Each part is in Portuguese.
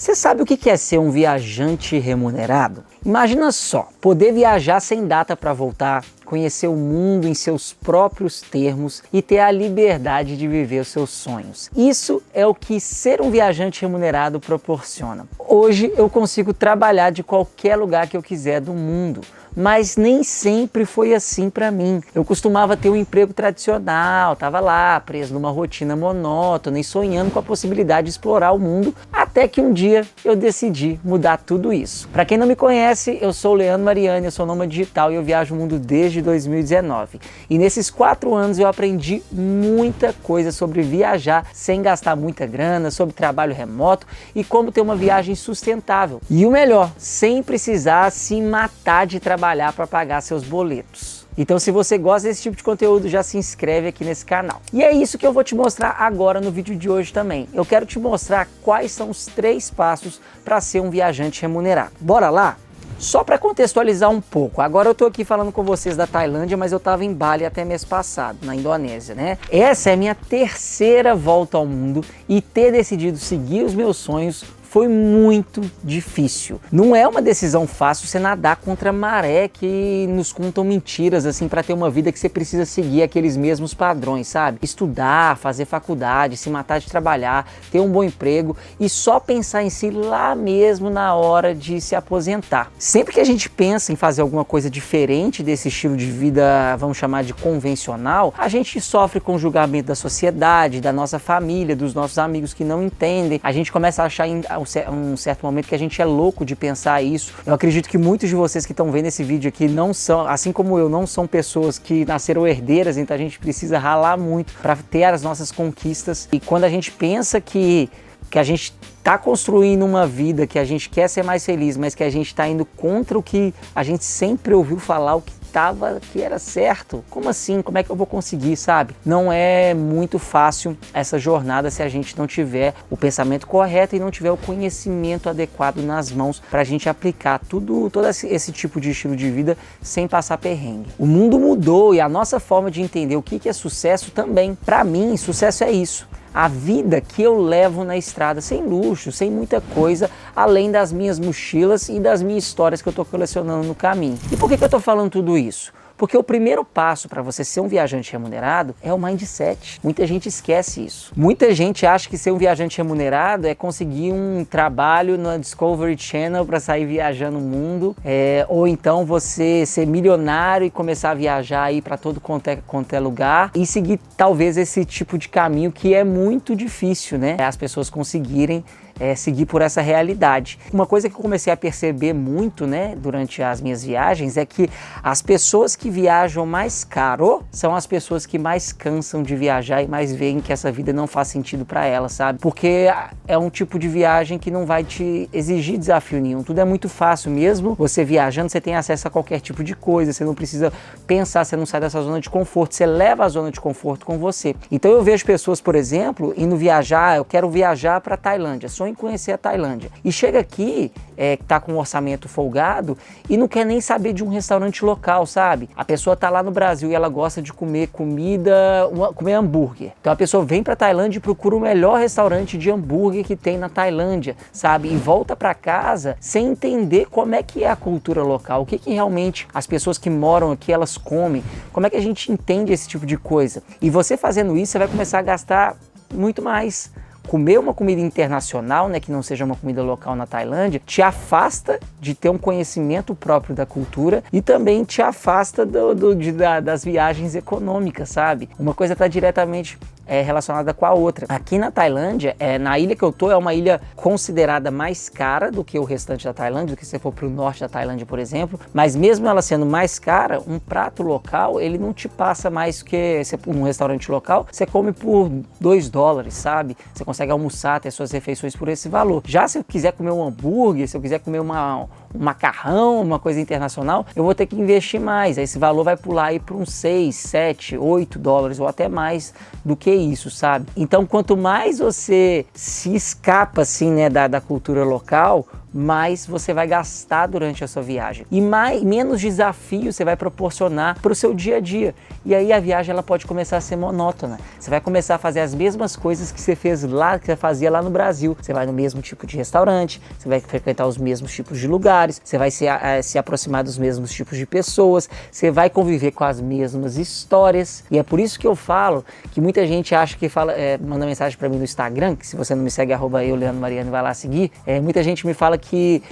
Você sabe o que é ser um viajante remunerado? Imagina só, poder viajar sem data para voltar, conhecer o mundo em seus próprios termos e ter a liberdade de viver os seus sonhos. Isso é o que ser um viajante remunerado proporciona. Hoje eu consigo trabalhar de qualquer lugar que eu quiser do mundo, mas nem sempre foi assim para mim. Eu costumava ter um emprego tradicional, estava lá preso numa rotina monótona e sonhando com a possibilidade de explorar o mundo, até que um dia eu decidi mudar tudo isso. Para quem não me conhece, eu sou o Leandro Mariani, eu sou nômade digital e eu viajo o mundo desde 2019. E nesses 4 anos eu aprendi muita coisa sobre viajar sem gastar muita grana, sobre trabalho remoto e como ter uma viagem sustentável. E o melhor, sem precisar se matar de trabalhar para pagar seus boletos. Então, se você gosta desse tipo de conteúdo, já se inscreve aqui nesse canal. E é isso que eu vou te mostrar agora no vídeo de hoje também. Eu quero te mostrar quais são os 3 passos para ser um viajante remunerado. Bora lá? Só para contextualizar um pouco, agora eu tô aqui falando com vocês da Tailândia, mas eu estava em Bali até mês passado, na Indonésia, né? Essa é a minha 3ª volta ao mundo e ter decidido seguir os meus sonhos foi muito difícil. Não é uma decisão fácil você nadar contra a maré que nos contam mentiras assim para ter uma vida que você precisa seguir aqueles mesmos padrões, sabe? Estudar, fazer faculdade, se matar de trabalhar, ter um bom emprego e só pensar em si lá mesmo na hora de se aposentar. Sempre que a gente pensa em fazer alguma coisa diferente desse estilo de vida, vamos chamar de convencional, a gente sofre com o julgamento da sociedade, da nossa família, dos nossos amigos que não entendem. A gente começa a achar um certo momento que a gente é louco de pensar isso. Eu acredito que muitos de vocês que estão vendo esse vídeo aqui não são, assim como eu, não são pessoas que nasceram herdeiras, então a gente precisa ralar muito para ter as nossas conquistas. E quando a gente pensa que a gente está construindo uma vida, que a gente quer ser mais feliz, mas que a gente está indo contra o que a gente sempre ouviu falar, o que era certo. Como assim? Como é que eu vou conseguir, sabe? Não é muito fácil essa jornada se a gente não tiver o pensamento correto e não tiver o conhecimento adequado nas mãos para a gente aplicar todo esse tipo de estilo de vida sem passar perrengue. O mundo mudou e a nossa forma de entender o que é sucesso também. Para mim, sucesso é isso. A vida que eu levo na estrada, sem luxo, sem muita coisa, além das minhas mochilas e das minhas histórias que eu estou colecionando no caminho. E por que eu estou falando tudo isso? Porque o primeiro passo para você ser um viajante remunerado é o mindset. Muita gente esquece isso. Muita gente acha que ser um viajante remunerado é conseguir um trabalho na Discovery Channel para sair viajando o mundo, ou então você ser milionário e começar a viajar aí para todo quanto é lugar e seguir talvez esse tipo de caminho que é muito difícil, né? As pessoas conseguirem seguir por essa realidade. Uma coisa que eu comecei a perceber muito, né, durante as minhas viagens é que as pessoas que viajam mais caro são as pessoas que mais cansam de viajar e mais veem que essa vida não faz sentido para elas, sabe? Porque é um tipo de viagem que não vai te exigir desafio nenhum. Tudo é muito fácil mesmo. Você viajando, você tem acesso a qualquer tipo de coisa, você não precisa pensar, você não sai dessa zona de conforto, você leva a zona de conforto com você. Então eu vejo pessoas, por exemplo, indo viajar, eu quero viajar para Tailândia, sonho em conhecer a Tailândia. E chega aqui, tá com um orçamento folgado e não quer nem saber de um restaurante local, sabe? A pessoa tá lá no Brasil e ela gosta de comer comer hambúrguer. Então a pessoa vem pra Tailândia e procura o melhor restaurante de hambúrguer que tem na Tailândia, sabe? E volta pra casa sem entender como é que é a cultura local, o que realmente as pessoas que moram aqui, elas comem, como é que a gente entende esse tipo de coisa. E você fazendo isso, você vai começar a gastar muito mais. Comer uma comida internacional, né, que não seja uma comida local na Tailândia, te afasta de ter um conhecimento próprio da cultura e também te afasta das viagens econômicas, sabe? Uma coisa está diretamente relacionada com a outra. Aqui na Tailândia, na ilha que eu tô, é uma ilha considerada mais cara do que o restante da Tailândia, do que se você for para o norte da Tailândia, por exemplo, mas mesmo ela sendo mais cara, um prato local, ele não te passa mais que num restaurante local, você come por $2, sabe? Você consegue almoçar, ter suas refeições por esse valor. Já se eu quiser comer um hambúrguer, se eu quiser comer um macarrão, uma coisa internacional, eu vou ter que investir mais. Esse valor vai pular aí para uns 6, 7, 8 dólares ou até mais do que isso, sabe? Então, quanto mais você se escapa assim, né, da cultura local, mais você vai gastar durante a sua viagem e menos desafio você vai proporcionar para o seu dia a dia. E aí a viagem ela pode começar a ser monótona. Você vai começar a fazer as mesmas coisas que você fez lá, que você fazia lá no Brasil. Você vai no mesmo tipo de restaurante, você vai frequentar os mesmos tipos de lugares, você vai se aproximar dos mesmos tipos de pessoas, você vai conviver com as mesmas histórias. E é por isso que eu falo que muita gente acha que manda mensagem para mim no Instagram, que se você não me segue, @eu, Leandro Mariani, vai lá seguir. Muita gente me fala que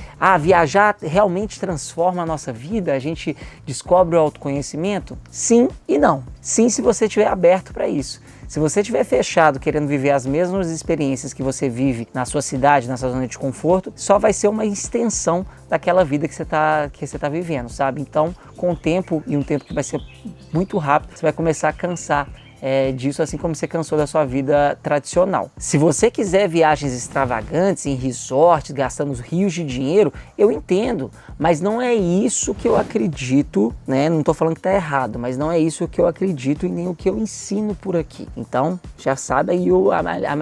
viajar realmente transforma a nossa vida, a gente descobre o autoconhecimento. Sim e não. Sim, se você estiver aberto para isso. Se você estiver fechado, querendo viver as mesmas experiências que você vive na sua cidade, na sua zona de conforto, só vai ser uma extensão daquela vida que você tá vivendo, sabe? Então, com o tempo, e um tempo que vai ser muito rápido, você vai começar a cansar disso, assim como você cansou da sua vida tradicional. Se você quiser viagens extravagantes, em resorts, gastando rios de dinheiro, eu entendo, mas não é isso que eu acredito, né? Não estou falando que está errado, mas não é isso que eu acredito e nem o que eu ensino por aqui. Então, já sabe aí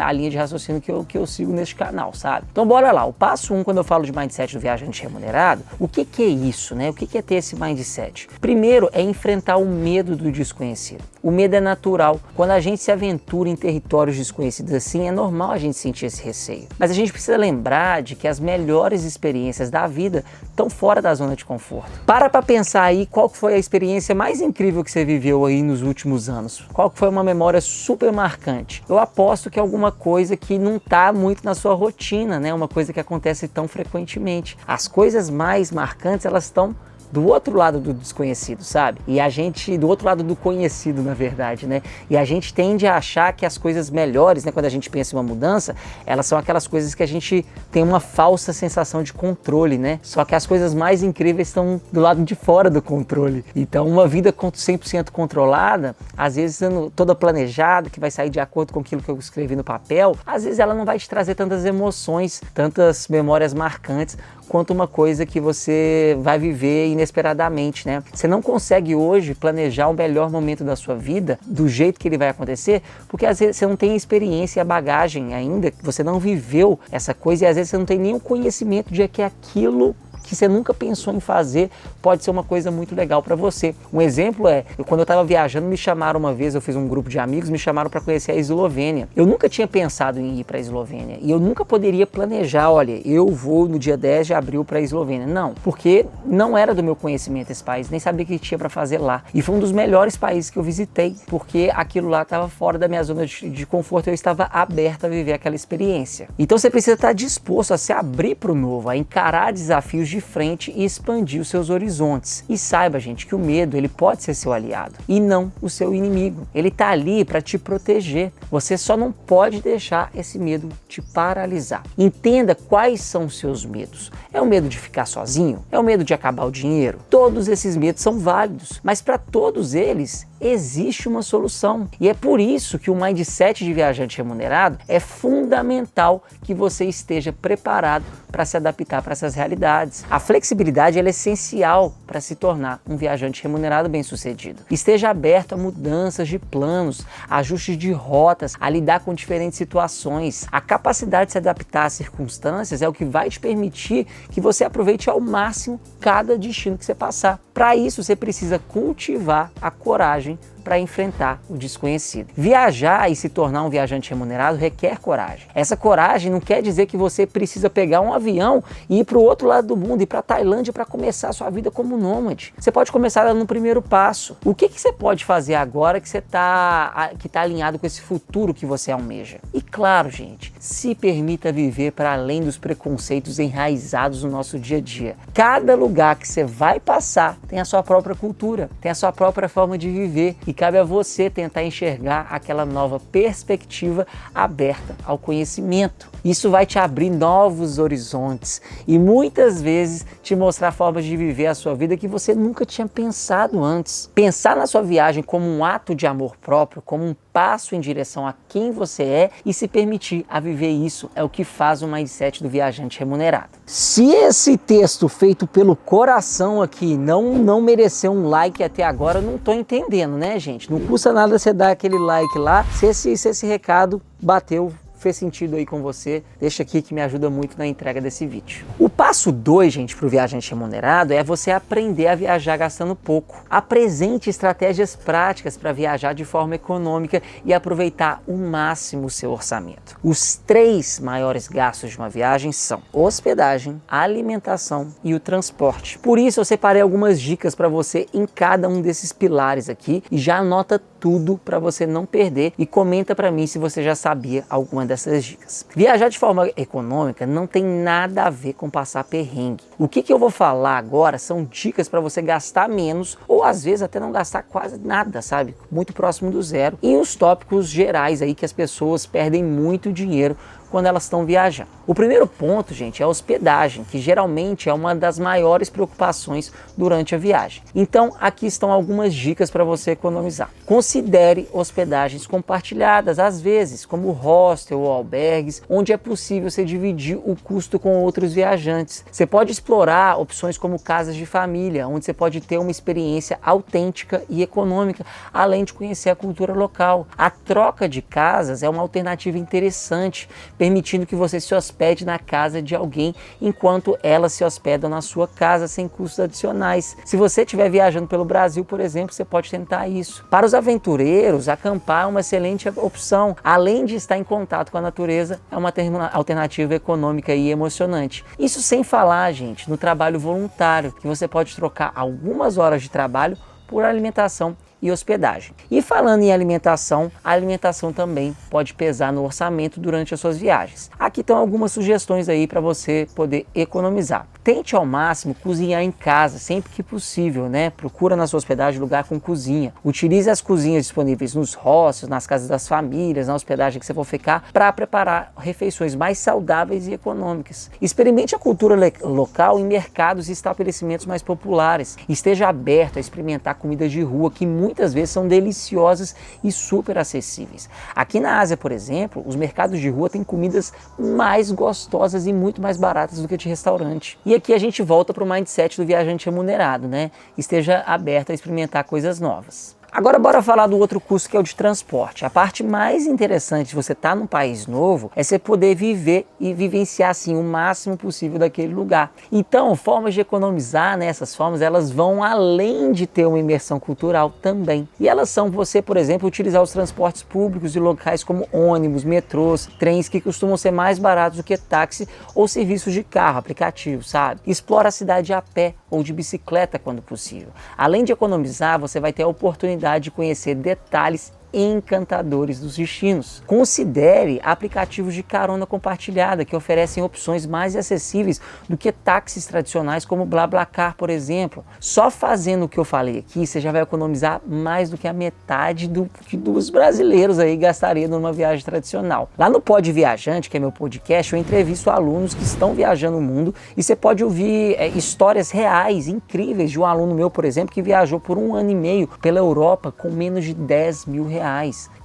a linha de raciocínio que eu sigo neste canal, sabe? Então, bora lá. O passo 1, quando eu falo de mindset do viajante remunerado, o que é isso, né? O que é ter esse mindset? Primeiro, é enfrentar o medo do desconhecido. O medo é natural. Quando a gente se aventura em territórios desconhecidos assim, é normal a gente sentir esse receio. Mas a gente precisa lembrar de que as melhores experiências da vida estão fora da zona de conforto. Para pensar aí qual foi a experiência mais incrível que você viveu aí nos últimos anos. Qual foi uma memória super marcante? Eu aposto que é alguma coisa que não está muito na sua rotina, né? Uma coisa que acontece tão frequentemente. As coisas mais marcantes, elas estão do outro lado do desconhecido, sabe? E a gente, do outro lado do conhecido, na verdade, né? E a gente tende a achar que as coisas melhores, né? Quando a gente pensa em uma mudança, elas são aquelas coisas que a gente tem uma falsa sensação de controle, né? Só que as coisas mais incríveis estão do lado de fora do controle. Então, uma vida 100% controlada, às vezes toda planejada, que vai sair de acordo com aquilo que eu escrevi no papel, às vezes ela não vai te trazer tantas emoções, tantas memórias marcantes, quanto uma coisa que você vai viver inesperadamente, né? Você não consegue hoje planejar o melhor momento da sua vida do jeito que ele vai acontecer, porque às vezes você não tem experiência e a bagagem ainda, você não viveu essa coisa e às vezes você não tem nenhum conhecimento de que aquilo que você nunca pensou em fazer pode ser uma coisa muito legal para você. Um exemplo quando eu estava viajando, me chamaram uma vez, eu fiz um grupo de amigos, me chamaram para conhecer a Eslovênia. Eu nunca tinha pensado em ir para a Eslovênia e eu nunca poderia planejar, olha, eu vou no dia 10 de abril para a Eslovênia. Não, porque não era do meu conhecimento esse país, nem sabia o que tinha para fazer lá. E foi um dos melhores países que eu visitei, porque aquilo lá estava fora da minha zona de conforto, eu estava aberto a viver aquela experiência. Então você precisa estar disposto a se abrir para o novo, a encarar desafios de frente e expandir os seus horizontes. E saiba, gente, que o medo, ele pode ser seu aliado e não o seu inimigo. Ele tá ali para te proteger. Você só não pode deixar esse medo te paralisar. Entenda quais são os seus medos. É o medo de ficar sozinho? É o medo de acabar o dinheiro? Todos esses medos são válidos, mas para todos eles existe uma solução. E é por isso que o mindset de viajante remunerado é fundamental que você esteja preparado para se adaptar para essas realidades. A flexibilidade ela é essencial para se tornar um viajante remunerado bem-sucedido. Esteja aberto a mudanças de planos, ajustes de rotas, a lidar com diferentes situações. A capacidade de se adaptar às circunstâncias é o que vai te permitir que você aproveite ao máximo cada destino que você passar. Para isso, você precisa cultivar a coragem para enfrentar o desconhecido. Viajar e se tornar um viajante remunerado requer coragem. Essa coragem não quer dizer que você precisa pegar um avião e ir para o outro lado do mundo, ir para a Tailândia para começar a sua vida como nômade. Você pode começar no primeiro passo. O que você pode fazer agora que tá alinhado com esse futuro que você almeja? E claro, gente, se permita viver para além dos preconceitos enraizados no nosso dia a dia. Cada lugar que você vai passar tem a sua própria cultura, tem a sua própria forma de viver e cabe a você tentar enxergar aquela nova perspectiva aberta ao conhecimento. Isso vai te abrir novos horizontes e muitas vezes te mostrar formas de viver a sua vida que você nunca tinha pensado antes. Pensar na sua viagem como um ato de amor próprio, como um passo em direção a quem você é e se permitir a viver isso é o que faz o mindset do viajante remunerado. Se esse texto feito pelo coração aqui não mereceu um like até agora, eu não estou entendendo, né, gente? Não custa nada você dar aquele like lá se esse recado bateu fez sentido aí com você, deixa aqui que me ajuda muito na entrega desse vídeo. O passo 2, gente, para o viajante remunerado é você aprender a viajar gastando pouco. Apresente estratégias práticas para viajar de forma econômica e aproveitar o máximo o seu orçamento. Os 3 maiores gastos de uma viagem são hospedagem, alimentação e o transporte. Por isso eu separei algumas dicas para você em cada um desses pilares aqui e já anota tudo para você não perder e comenta para mim se você já sabia alguma dessas dicas. Viajar de forma econômica não tem nada a ver com passar perrengue. O que eu vou falar agora são dicas para você gastar menos ou às vezes até não gastar quase nada, sabe? Muito próximo do zero. E os tópicos gerais aí que as pessoas perdem muito dinheiro quando elas estão viajando. O primeiro ponto, gente, é a hospedagem, que geralmente é uma das maiores preocupações durante a viagem. Então, aqui estão algumas dicas para você economizar. Considere hospedagens compartilhadas, às vezes, como hostel ou albergues, onde é possível você dividir o custo com outros viajantes. Você pode explorar opções como casas de família, onde você pode ter uma experiência autêntica e econômica, além de conhecer a cultura local. A troca de casas é uma alternativa interessante, permitindo que você se hospede na casa de alguém enquanto ela se hospeda na sua casa sem custos adicionais. Se você estiver viajando pelo Brasil, por exemplo, você pode tentar isso. Para os aventureiros, acampar é uma excelente opção. Além de estar em contato com a natureza, é uma alternativa econômica e emocionante. Isso sem falar, gente, no trabalho voluntário, que você pode trocar algumas horas de trabalho por alimentação e hospedagem. E falando em alimentação, a alimentação também pode pesar no orçamento durante as suas viagens. Aqui estão algumas sugestões aí para você poder economizar. Tente ao máximo cozinhar em casa, sempre que possível, né? Procura na sua hospedagem lugar com cozinha. Utilize as cozinhas disponíveis nos hostels, nas casas das famílias, na hospedagem que você for ficar, para preparar refeições mais saudáveis e econômicas. Experimente a cultura local em mercados e estabelecimentos mais populares. Esteja aberto a experimentar comidas de rua que muitas vezes são deliciosas e super acessíveis. Aqui na Ásia, por exemplo, os mercados de rua têm comidas mais gostosas e muito mais baratas do que de restaurante. E aqui a gente volta para o mindset do viajante remunerado, né? Esteja aberto a experimentar coisas novas. Agora bora falar do outro custo, que é o de transporte. A parte mais interessante de você estar num país novo é você poder viver e vivenciar assim o máximo possível daquele lugar. Então, formas de economizar, né, essas formas, elas vão além de ter uma imersão cultural também. E elas são você, por exemplo, utilizar os transportes públicos e locais como ônibus, metrôs, trens, que costumam ser mais baratos do que táxi ou serviços de carro, aplicativos, sabe? Explora a cidade a pé ou de bicicleta quando possível. Além de economizar, você vai ter a oportunidade de conhecer detalhes encantadores dos destinos. Considere aplicativos de carona compartilhada que oferecem opções mais acessíveis do que táxis tradicionais como BlaBlaCar, por exemplo. Só fazendo o que eu falei aqui, você já vai economizar mais do que a metade do que dos brasileiros aí gastariam numa viagem tradicional. Lá no Pod Viajante, que é meu podcast, eu entrevisto alunos que estão viajando o mundo e você pode ouvir histórias reais, incríveis, de um aluno meu, por exemplo, que viajou por 1 ano e meio pela Europa com menos de 10 mil reais.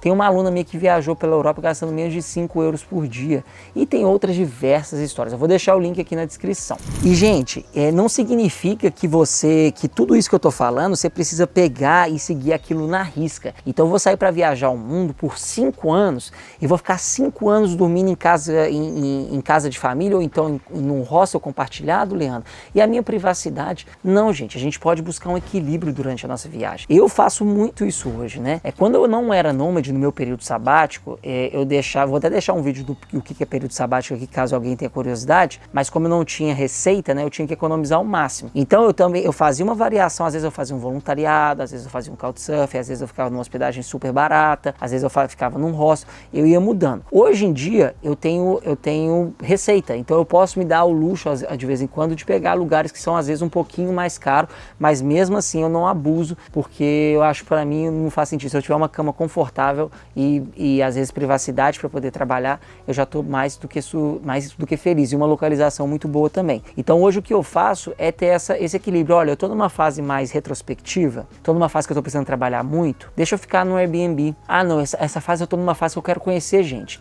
Tem uma aluna minha que viajou pela Europa gastando menos de 5 euros por dia. E tem outras diversas histórias. Eu vou deixar o link aqui na descrição. E, gente, não significa que tudo isso que eu tô falando, você precisa pegar e seguir aquilo na risca. Então eu vou sair para viajar o mundo por 5 anos e vou ficar 5 anos dormindo em casa de família ou então num hostel compartilhado, Leandro. E a minha privacidade? Não, gente. A gente pode buscar um equilíbrio durante a nossa viagem. Eu faço muito isso hoje, né? Quando eu não era nômade no meu período sabático, vou até deixar um vídeo do que é período sabático aqui, caso alguém tenha curiosidade, mas como eu não tinha receita, né, eu tinha que economizar ao máximo. Então eu fazia uma variação, às vezes eu fazia um voluntariado, às vezes eu fazia um couchsurfing, às vezes eu ficava numa hospedagem super barata, às vezes eu ficava num hostel, eu ia mudando. Hoje em dia eu tenho receita, então eu posso me dar o luxo de vez em quando de pegar lugares que são às vezes um pouquinho mais caros, mas mesmo assim eu não abuso, porque eu acho que para mim não faz sentido. Se eu tiver uma cama confortável e às vezes privacidade para poder trabalhar, eu já estou mais do que feliz, e uma localização muito boa também. Então hoje o que eu faço é ter esse equilíbrio. Olha, eu estou numa fase mais retrospectiva, estou numa fase que eu estou precisando trabalhar muito, deixa eu ficar no Airbnb. Ah não, essa fase eu estou numa fase que eu quero conhecer gente,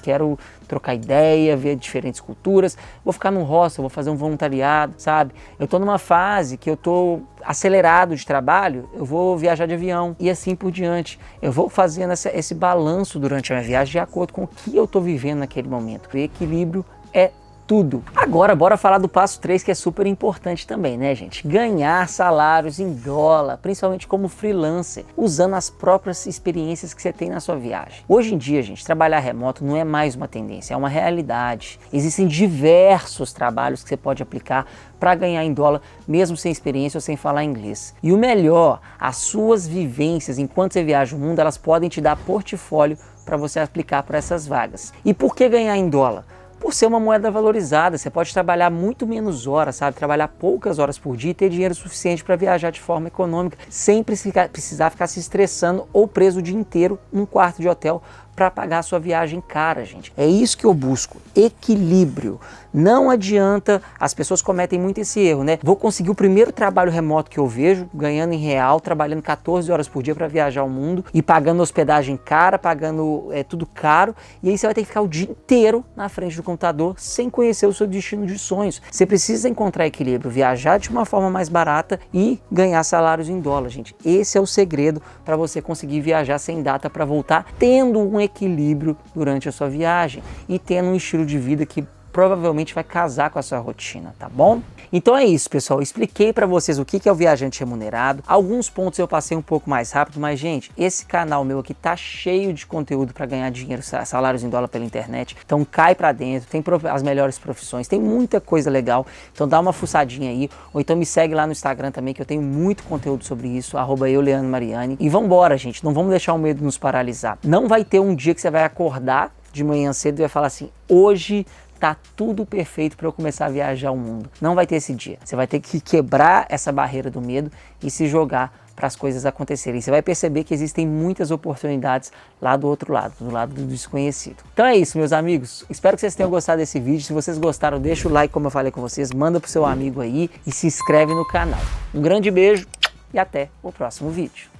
trocar ideia, ver diferentes culturas, vou ficar num hostel, vou fazer um voluntariado, sabe? Eu tô numa fase que eu tô acelerado de trabalho, eu vou viajar de avião e assim por diante. Eu vou fazendo esse balanço durante a minha viagem de acordo com o que eu tô vivendo naquele momento. O equilíbrio é tudo. Agora, bora falar do passo 3, que é super importante também, né, gente? Ganhar salários em dólar, principalmente como freelancer, usando as próprias experiências que você tem na sua viagem. Hoje em dia, gente, trabalhar remoto não é mais uma tendência, é uma realidade. Existem diversos trabalhos que você pode aplicar para ganhar em dólar, mesmo sem experiência ou sem falar inglês. E o melhor, as suas vivências enquanto você viaja o mundo, elas podem te dar portfólio para você aplicar para essas vagas. E por que ganhar em dólar? Por ser uma moeda valorizada, você pode trabalhar muito menos horas, sabe? Trabalhar poucas horas por dia e ter dinheiro suficiente para viajar de forma econômica, sem precisar ficar se estressando ou preso o dia inteiro num quarto de hotel para pagar a sua viagem cara, gente. É isso que eu busco, equilíbrio. Não adianta, as pessoas cometem muito esse erro, né? Vou conseguir o primeiro trabalho remoto que eu vejo, ganhando em real, trabalhando 14 horas por dia para viajar o mundo e pagando hospedagem cara, pagando tudo caro, e aí você vai ter que ficar o dia inteiro na frente do computador sem conhecer o seu destino de sonhos. Você precisa encontrar equilíbrio, viajar de uma forma mais barata e ganhar salários em dólar, gente. Esse é o segredo para você conseguir viajar sem data para voltar, tendo um equilíbrio durante a sua viagem e tendo um estilo de vida que provavelmente vai casar com a sua rotina, tá bom? Então é isso, pessoal. Eu expliquei para vocês o que é o viajante remunerado. Alguns pontos eu passei um pouco mais rápido, mas, gente, esse canal meu aqui tá cheio de conteúdo para ganhar dinheiro, salários em dólar pela internet. Então cai para dentro, tem as melhores profissões, tem muita coisa legal. Então dá uma fuçadinha aí, ou então me segue lá no Instagram também, que eu tenho muito conteúdo sobre isso, @eu_leandro_mariani. E vambora, gente, não vamos deixar o medo nos paralisar. Não vai ter um dia que você vai acordar de manhã cedo e vai falar assim, hoje tá tudo perfeito para eu começar a viajar o mundo. Não vai ter esse dia. Você vai ter que quebrar essa barreira do medo e se jogar para as coisas acontecerem. Você vai perceber que existem muitas oportunidades lá do outro lado, do lado do desconhecido. Então é isso, meus amigos. Espero que vocês tenham gostado desse vídeo. Se vocês gostaram, deixa o like, como eu falei com vocês, manda pro seu amigo aí e se inscreve no canal. Um grande beijo e até o próximo vídeo.